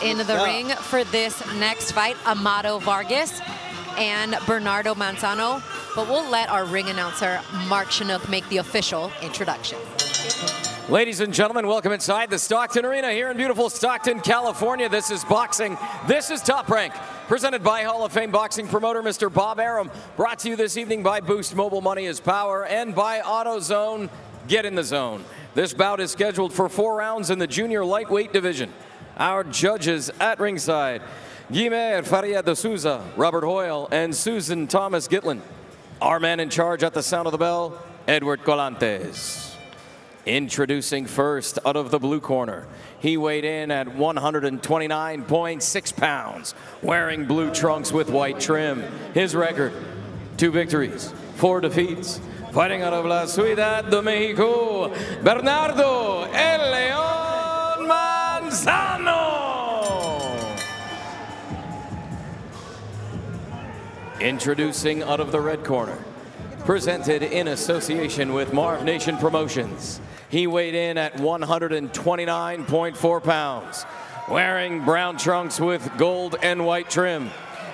into the ring for this next fight, Amado Vargas and Bernardo Manzano. But we'll let our ring announcer, Mark Chinook, make the official introduction. Ladies and gentlemen, welcome inside the Stockton Arena here in beautiful Stockton, California. This is boxing. This is Top Rank, presented by Hall of Fame boxing promoter Mr. Bob Arum. Brought to you this evening by Boost Mobile Money is Power and by AutoZone. Get in the zone. This bout is scheduled for 4 rounds in the junior lightweight division. Our judges at ringside, Guilherme Faria de Souza, Robert Hoyle, and Susan Thomas Gitlin. Our man in charge at the sound of the bell, Edward Colantes. Introducing first, out of the blue corner, he weighed in at 129.6 pounds, wearing blue trunks with white trim. His record, 2 victories, 4 defeats. Fighting out of La Ciudad de Mexico, Bernardo El León Manzano. Introducing out of the red corner, presented in association with Marv Nation Promotions. He weighed in at 129.4 pounds, wearing brown trunks with gold and white trim.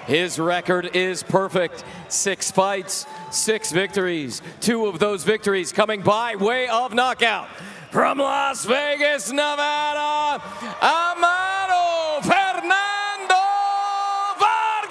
His record is perfect. 6 fights, 6 victories. 2 of those victories coming by way of knockout. From Las Vegas, Nevada, Amado Fernando Vargas.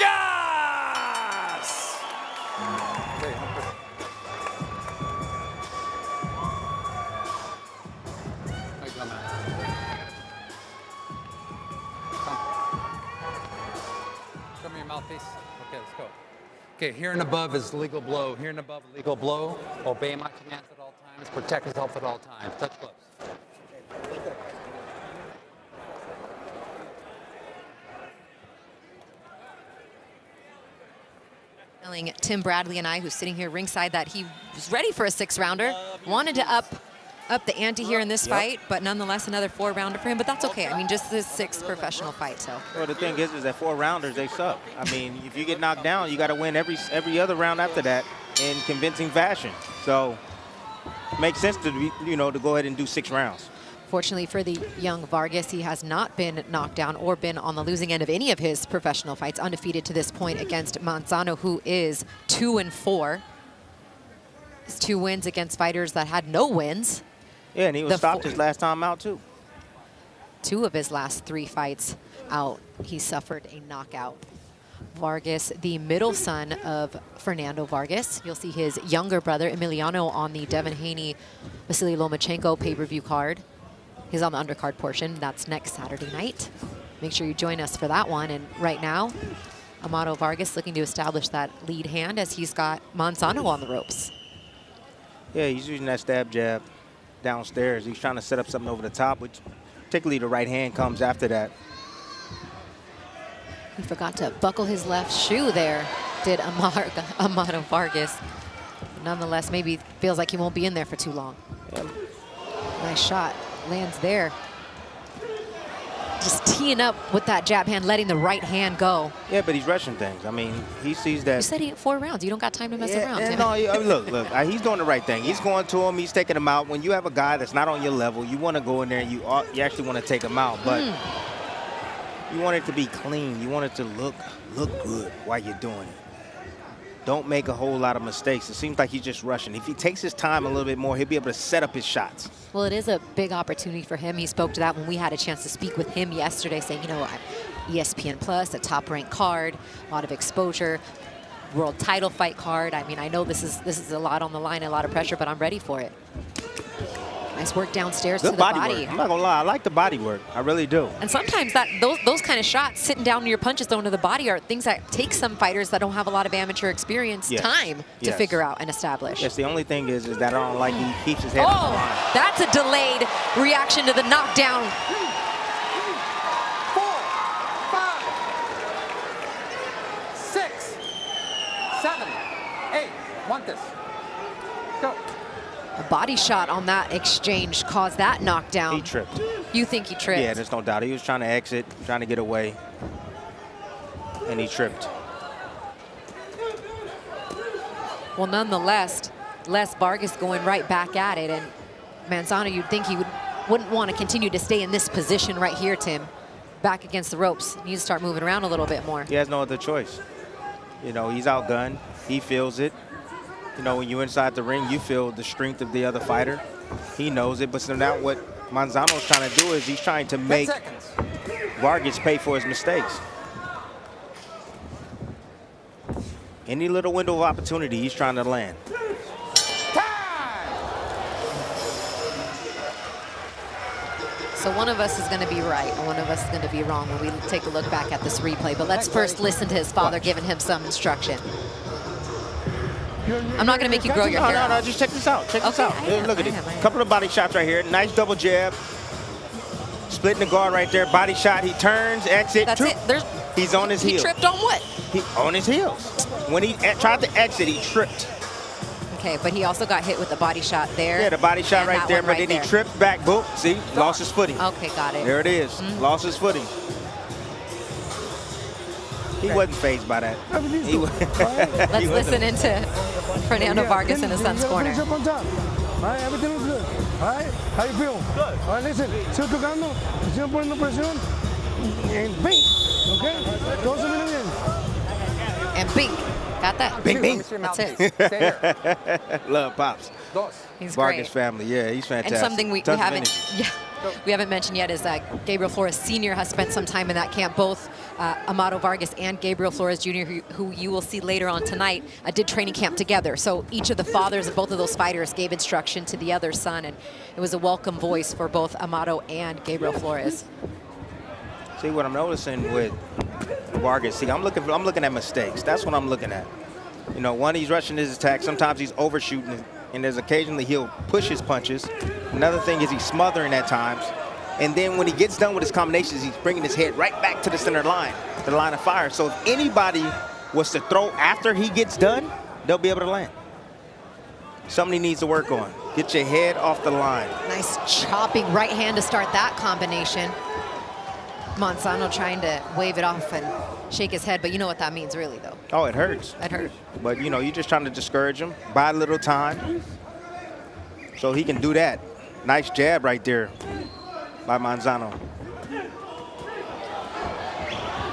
Show me your mouthpiece. Okay, let's go. Okay, here and above is legal blow. Here and above, legal blow. Obey my commands at all times. Protect yourself at all times. Touch gloves. Telling Tim Bradley and I, who's sitting here ringside, that he was ready for a 6-rounder, wanted to up the ante here in this fight, but nonetheless another 4-rounder for him. But that's okay. I mean, just his 6th professional fight. So. Well, the thing is that 4-rounders, they suck. I mean, if you get knocked down, you got to win every other round after that in convincing fashion. So, it makes sense to to go ahead and do 6 rounds. Fortunately for the young Vargas, he has not been knocked down or been on the losing end of any of his professional fights, undefeated to this point against Manzano, who is 2-4. His 2 wins against fighters that had no wins. Yeah, and he was stopped his last time out, too. 2 of his last 3 fights out, he suffered a knockout. Vargas, the middle son of Fernando Vargas. You'll see his younger brother, Emiliano, on the Devin Haney, Vasily Lomachenko pay-per-view card. He's on the undercard portion. That's next Saturday night. Make sure you join us for that one. And right now, Amado Vargas looking to establish that lead hand as he's got Manzano on the ropes. Yeah, he's using that stab jab downstairs. He's trying to set up something over the top, which particularly the right hand comes after that. He forgot to buckle his left shoe there, did Amado Vargas. Nonetheless, maybe feels like he won't be in there for too long. Yeah. Nice shot, lands there. Just teeing up with that jab hand, letting the right hand go. Yeah, but he's rushing things. I mean, he sees that. You said he had 4 rounds. You don't got time to mess around. Yeah, no, look, he's doing the right thing. He's going to him. He's taking him out. When you have a guy that's not on your level, you want to go in there and you actually want to take him out. But you want it to be clean. You want it to look good while you're doing it. Don't make a whole lot of mistakes. It seems like he's just rushing. If he takes his time a little bit more, he'll be able to set up his shots. Well, it is a big opportunity for him. He spoke to that when we had a chance to speak with him yesterday, saying, ESPN Plus, a top-ranked card, a lot of exposure, world title fight card. I mean, I know this is a lot on the line, a lot of pressure, but I'm ready for it. Nice work downstairs to the body. I'm not gonna lie, I like the body work. I really do. And sometimes those kind of shots, sitting down to your punches thrown to the body, are things that take some fighters that don't have a lot of amateur experience time to figure out and establish. Yes, the only thing is that I don't like he keeps his head on the line. That's a delayed reaction to the knockdown. 4, 5, 6, 7, 8. Want this. Go. A body shot on that exchange caused that knockdown. He tripped. You think he tripped? Yeah, there's no doubt. He was trying to exit, trying to get away, and he tripped. Well, nonetheless, Les Vargas going right back at it, and Manzano, you'd think he wouldn't want to continue to stay in this position right here, Tim. back against the ropes. He needs to start moving around a little bit more. He has no other choice. You know, he's outgunned. He feels it. You know, when you're inside the ring, you feel the strength of the other fighter. He knows it. But so now what Manzano's trying to do is he's trying to make Vargas pay for his mistakes. Any little window of opportunity, he's trying to land. So one of us is going to be right and one of us is going to be wrong when we take a look back at this replay. But let's first listen to his father giving him some instruction. I'm not going to make you grow your hair. No, just check this out. Check this out. Look at it. I am. Couple of body shots right here. Nice double jab. Splitting the guard right there. Body shot. He turns, exit. That's troop. it. He's on his He heels. tripped on what? On his heels. When he tried to exit, he tripped. Okay, but he also got hit with the body shot there. Yeah, the body shot and right that there, one but then he tripped back. Boom. See, lost his footing. Okay, got it. There it is. Lost his footing. He wasn't phased by that. Let's listen into Fernando Vargas in his son's corner. All right, everything is good. All right, how you feel? Good. All right, listen, sigo tocando, sigo poniendo presión, and bing, okay? Todos se vienen bien. And bing. Got that? Bing, bing. That's it. Stay there. Love Pops. He's Vargas great. family, yeah, he's fantastic. And something we Tons of haven't, energy. we haven't mentioned yet is that Gabriel Flores Sr. has spent some time in that camp. Both Amado Vargas and Gabriel Flores Jr., who you will see later on tonight, did training camp together. So each of the fathers of both of those fighters gave instruction to the other son, and it was a welcome voice for both Amado and Gabriel Flores. See what I'm noticing with Vargas. See, I'm looking at mistakes. That's what I'm looking at. You know, one, he's rushing his attack. Sometimes he's overshooting, and there's occasionally he'll push his punches. Another thing is he's smothering at times. And then when he gets done with his combinations, he's bringing his head right back to the center line, the line of fire. So if anybody was to throw after he gets done, they'll be able to land. Something he needs to work on. Get your head off the line. Nice chopping right hand to start that combination. Manzano trying to wave it off and shake his head, but you know what that means really, though. Oh, it hurts. That hurt. But, you know, you're just trying to discourage him. Buy a little time so he can do that. Nice jab right there by Manzano.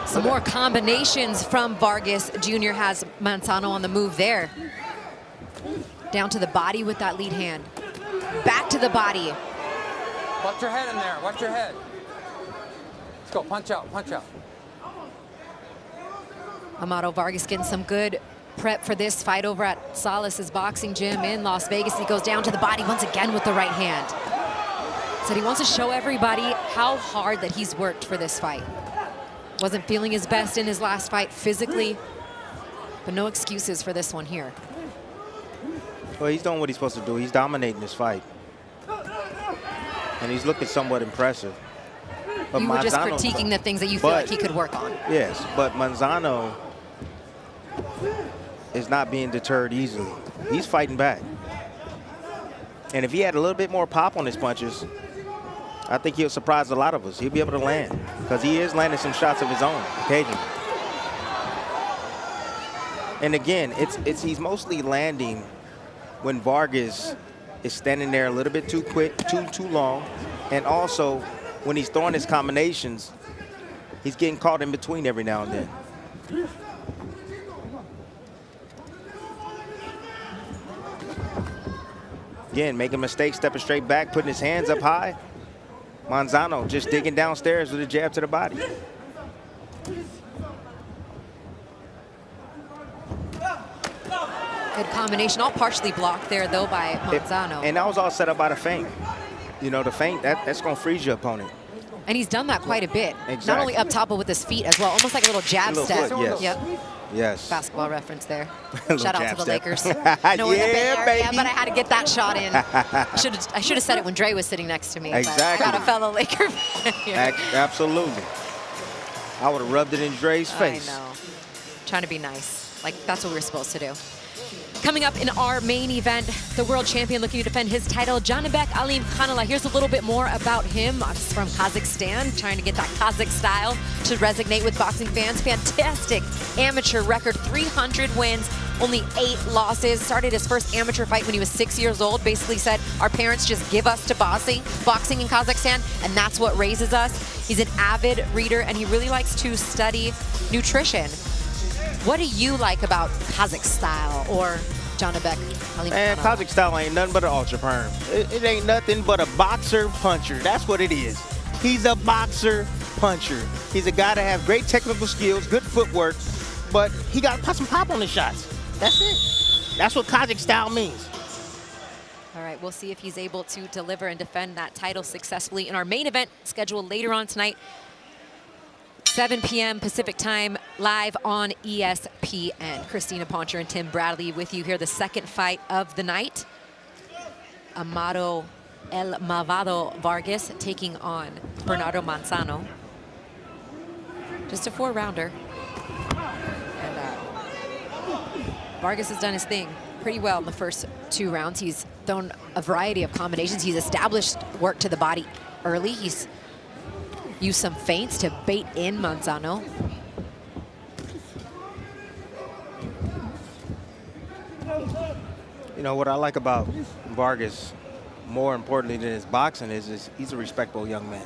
Some more combinations from Vargas. Jr. has Manzano on the move there. Down to the body with that lead hand. Back to the body. Watch your head in there. Watch your head. Let's go. Punch out. Punch out. Amado Vargas getting some good prep for this fight over at Salas's boxing gym in Las Vegas. He goes down to the body once again with the right hand. Said he wants to show everybody how hard that he's worked for this fight. Wasn't feeling his best in his last fight physically, but no excuses for this one here. Well, he's doing what he's supposed to do. He's dominating this fight. And he's looking somewhat impressive. But You were just critiquing the things that you feel like he could work on. Yes, but Manzano is not being deterred easily. He's fighting back. And if he had a little bit more pop on his punches, I think he'll surprise a lot of us. He'll be able to land because he is landing some shots of his own occasionally. And again, he's mostly landing when Vargas is standing there a little bit too quick, too long, and also when he's throwing his combinations, he's getting caught in between every now and then. Again, making mistakes, stepping straight back, putting his hands up high. Manzano just digging downstairs with a jab to the body. Good combination, all partially blocked there though by Manzano. And that was all set up by the feint. You know, the feint, that's going to freeze your opponent. And he's done that quite a bit. Exactly. Not only up top, but with his feet as well. Almost like a little jab A little step. foot, yes. Yep. Yes. Basketball reference there. Little Shout out jab to the step. Lakers. Yeah, No, in the Bay Area, baby. but I had to get that shot in. I should have said it when Dre was sitting next to me. Exactly. Got a fellow Laker fan here. Absolutely. I would have rubbed it in Dre's face. I know. Trying to be nice. Like, that's what we were supposed to do. Coming up in our main event, the world champion looking to defend his title, Janibek Alimkhanuly. Here's a little bit more about him. He's from Kazakhstan, trying to get that Kazakh style to resonate with boxing fans. Fantastic amateur record, 300 wins, only 8 losses. Started his first amateur fight when he was 6 years old. Basically said, our parents just give us to boxing in Kazakhstan, and that's what raises us. He's an avid reader, and he really likes to study nutrition. What do you like about Kazakh style or Janibek? Man, Kazakh style ain't nothing but an ultra perm. It ain't nothing but a boxer puncher. That's what it is. He's a boxer puncher. He's a guy that has great technical skills, good footwork, but he got to put some pop on his shots. That's it. That's what Kazakh style means. All right, we'll see if he's able to deliver and defend that title successfully in our main event scheduled later on tonight. 7 p.m. Pacific time, live on ESPN. Christina Poncher and Tim Bradley with you here. The second fight of the night. Amado El Malvado Vargas taking on Bernardo Manzano. Just a 4-rounder. And Vargas has done his thing pretty well in the first 2 rounds. He's thrown a variety of combinations. He's established work to the body early. He's used some feints to bait in Manzano. You know, what I like about Vargas, more importantly than his boxing, is he's a respectable young man.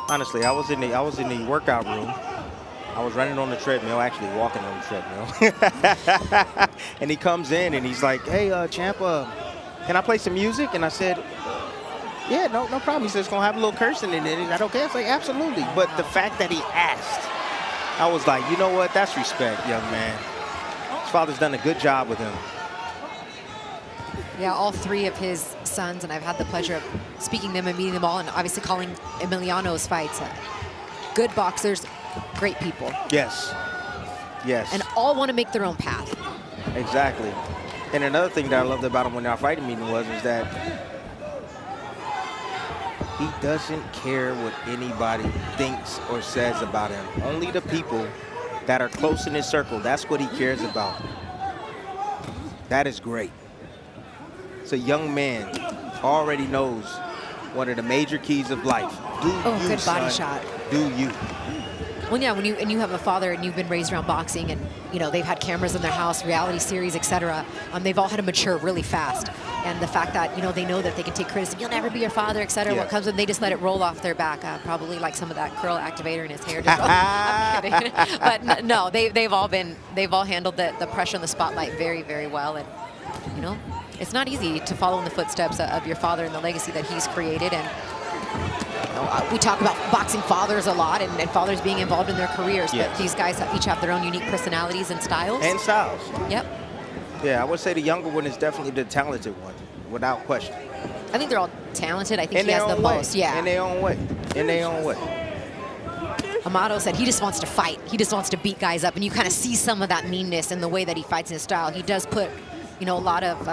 Honestly, I was in the workout room. I was running on the treadmill, actually walking on the treadmill. And he comes in and he's like, hey, champ, can I play some music? And I said, yeah, no problem. He said, it's going to have a little cursing in it. Is that okay? I was like, absolutely. But the fact that he asked, I was like, you know what? That's respect, young man. His father's done a good job with him. Yeah, all 3 of his sons, and I've had the pleasure of speaking to them and meeting them all, and obviously calling Emiliano's fights. Good boxers, great people. Yes. Yes. And all want to make their own path. Exactly. And another thing that I loved about him when our fighting meeting was that he doesn't care what anybody thinks or says about him. Only the people that are close in his circle, that's what he cares about. That is great. So a young man already knows one of the major keys of life. Do you, good body son. shot. Do you. Well, yeah, when you have a father and you've been raised around boxing, and you know they've had cameras in their house, reality series, etc. They've all had to mature really fast, and the fact that they know that they can take criticism, you'll never be your father, etc. Yeah. What comes when they just let it roll off their back, probably like some of that curl activator in his hair. I'm kidding, but no, they've all handled the pressure and the spotlight very, very well, and it's not easy to follow in the footsteps of your father and the legacy that he's created. And we talk about boxing fathers a lot and fathers being involved in their careers, yes. But these guys each have their own unique personalities and styles. And styles. Yep. Yeah, I would say the younger one is definitely the talented one, without question. I think they're all talented. I think he has the most. Yeah. In their own way. In their own way. Amado said he just wants to fight. He just wants to beat guys up, and you kind of see some of that meanness in the way that he fights in his style. He does put, a lot of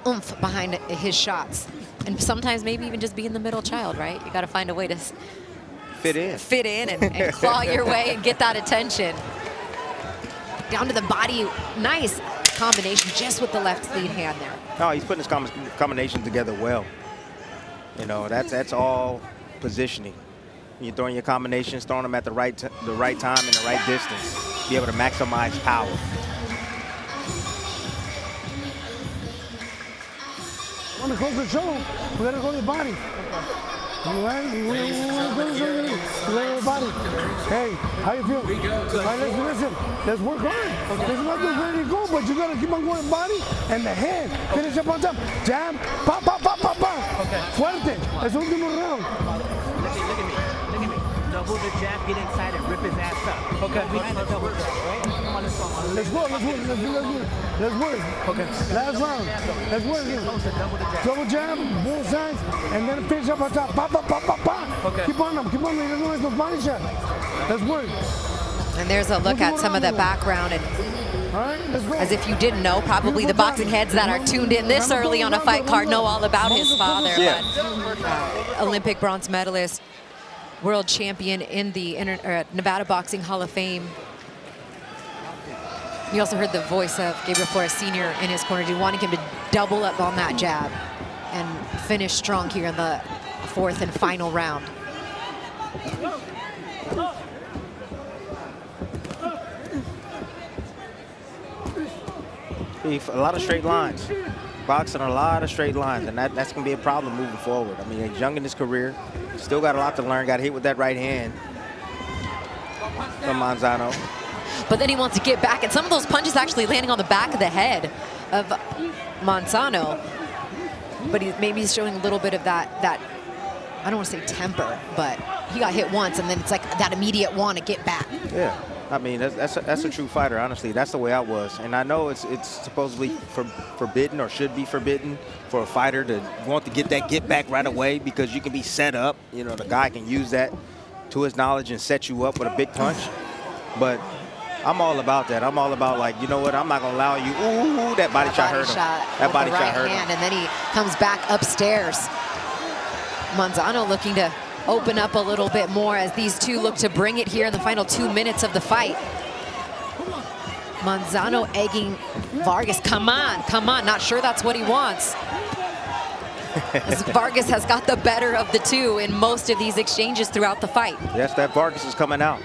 oomph behind his shots. And sometimes maybe even just being the middle child, right? You got to find a way to fit in and claw your way and get that attention. Down to the body, nice combination just with the left lead hand there. No, he's putting his combination together well. That's all positioning. You're throwing your combinations, throwing them at the right time and the right distance. Be able to maximize power. Want to close the show, we gotta go to the body. All right? We gotta go to the body. Hey, how you feel? All right, listen. Let's work hard. It's not just ready to go, but you gotta keep on going body and the head. Finish up on top. Jab, pop, pop, pop, pop, pop. Okay. Fuerte. Es último round. Look at me. Double the jab, get inside and rip his ass up. Okay. We need a double jab, right? Come on, let's go. Let's work. Okay. Last round. Let's work here. Double jab, both sides, and then finish up on top. Pop, pop, pop, pop, pop. Okay. Keep on them. Let's do those body shots. Let's work. And there's a look at some of the background, and All right, let's go. as if you didn't know, probably the boxing heads that are tuned in this early on a fight card know all about his father. Yeah. But, Olympic bronze medalist, world champion in the Nevada Boxing Hall of Fame. You also heard the voice of Gabriel Flores Sr. in his corner, wanting him to double up on that jab and finish strong here in the 4th and final round. A lot of straight lines. Boxing a lot of straight lines, and that's going to be a problem moving forward. I mean, he's young in his career. Still got a lot to learn. Got hit with that right hand from Manzano. But then he wants to get back, and some of those punches actually landing on the back of the head of Manzano. But he's showing a little bit of that I don't want to say temper, but he got hit once, and then it's like that immediate want to get back. Yeah, I mean, that's a true fighter, honestly. That's the way I was. And I know it's supposedly forbidden or should be forbidden for a fighter to want to get that get back right away, because you can be set up. You know, the guy can use that to his knowledge and set you up with a big punch. But I'm all about that. I'm all about, like, you know what, I'm not going to allow you. Ooh, that body shot hurt him. That body shot hurt him. And then he comes back upstairs. Manzano looking to open up a little bit more as these two look to bring it here in the final 2 minutes of the fight. Manzano egging Vargas, come on, come on. Not sure that's what he wants. As Vargas has got the better of the two in most of these exchanges throughout the fight. Yes, that Vargas is coming out.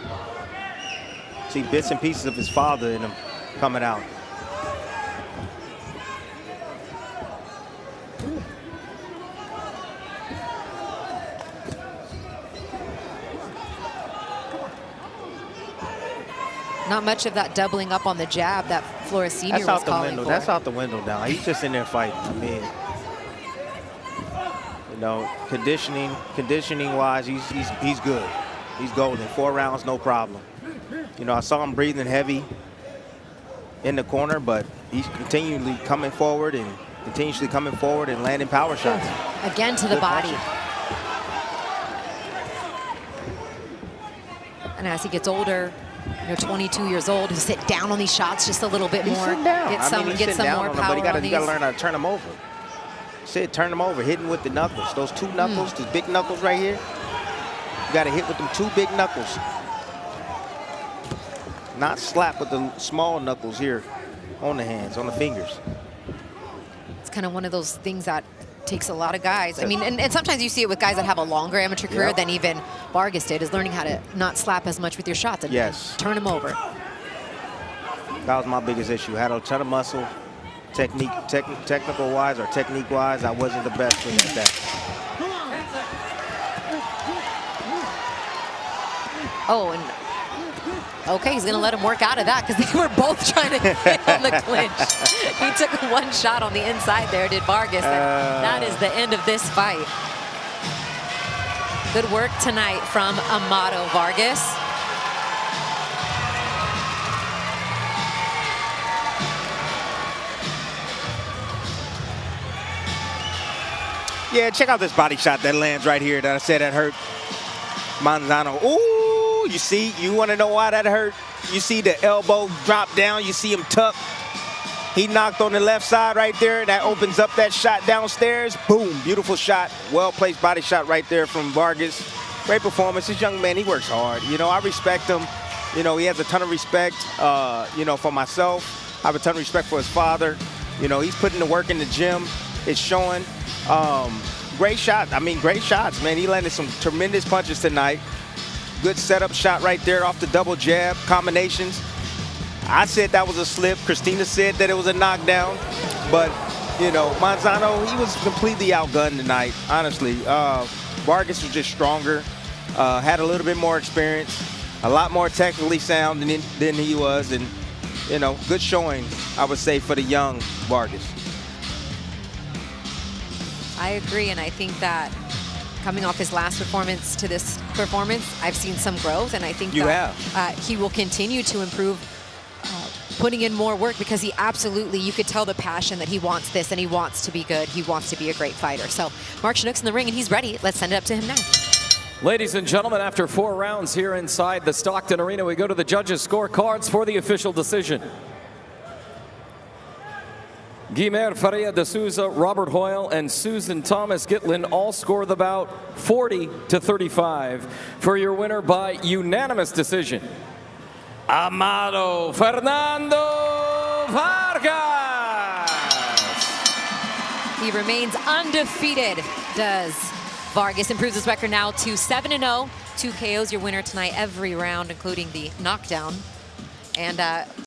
See bits and pieces of his father in him coming out. Not much of that doubling up on the jab that Flores Sr. was calling for. That's out the window now. He's just in there fighting. I mean, you know, conditioning-wise, he's good. He's golden. 4 rounds, no problem. You know, I saw him breathing heavy in the corner, but he's continuously coming forward and landing power shots. Again to the body. And as he gets older, you know, 22 years old, he'll sit down on these shots just a little bit more. Get some more power on these. You got to learn how to turn them over. Turn them over, hitting with the knuckles. Those 2 knuckles, these big knuckles right here. You got to hit with them 2 big knuckles. Not slap with the small knuckles here on the hands, on the fingers. It's kind of one of those things that takes a lot of guys. I mean, and sometimes you see it with guys that have a longer amateur career than even Vargas did, is learning how to not slap as much with your shots and turn them over. That was my biggest issue. Had a ton of muscle, technical-wise or technique-wise, I wasn't the best with that. Oh, and okay, he's going to let him work out of that because they were both trying to hit on the clinch. He took 1 shot on the inside there, did Vargas, and that is the end of this fight. Good work tonight from Amado Vargas. Yeah, check out this body shot that lands right here that I said that hurt Manzano. Ooh, you see, you want to know why that hurt? You see the elbow drop down, you see him tuck. He knocked on the left side right there. That opens up that shot downstairs. Boom, beautiful shot. Well-placed body shot right there from Vargas. Great performance. This young man, he works hard. You know, I respect him. You know, he has a ton of respect, you know, for myself. I have a ton of respect for his father. You know, he's putting the work in the gym. It's showing. Great shot. I mean, great shots, man. He landed some tremendous punches tonight. Good setup shot right there off the double jab combinations. I said that was a slip. Christina said that it was a knockdown. But, you know, Manzano, he was completely outgunned tonight, honestly. Vargas was just stronger, had a little bit more experience, a lot more technically sound than he was. And, you know, good showing, I would say, for the young Vargas. I agree, and I think that coming off his last performance to this performance, I've seen some growth, and I think he will continue to improve, putting in more work, because he absolutely, you could tell the passion that he wants this, and he wants to be good. He wants to be a great fighter. So Mark Chinook's in the ring, and he's ready. Let's send it up to him now. Ladies and gentlemen, after 4 rounds here inside the Stockton Arena, we go to the judges' scorecards for the official decision. Guilherme Faria de Souza, Robert Hoyle, and Susan Thomas Gitlin all score the bout 40-35 for your winner by unanimous decision, Amado Fernando Vargas. He remains undefeated, does Vargas. Improves his record now to 7-0. 2 KOs, your winner tonight every round, including the knockdown. And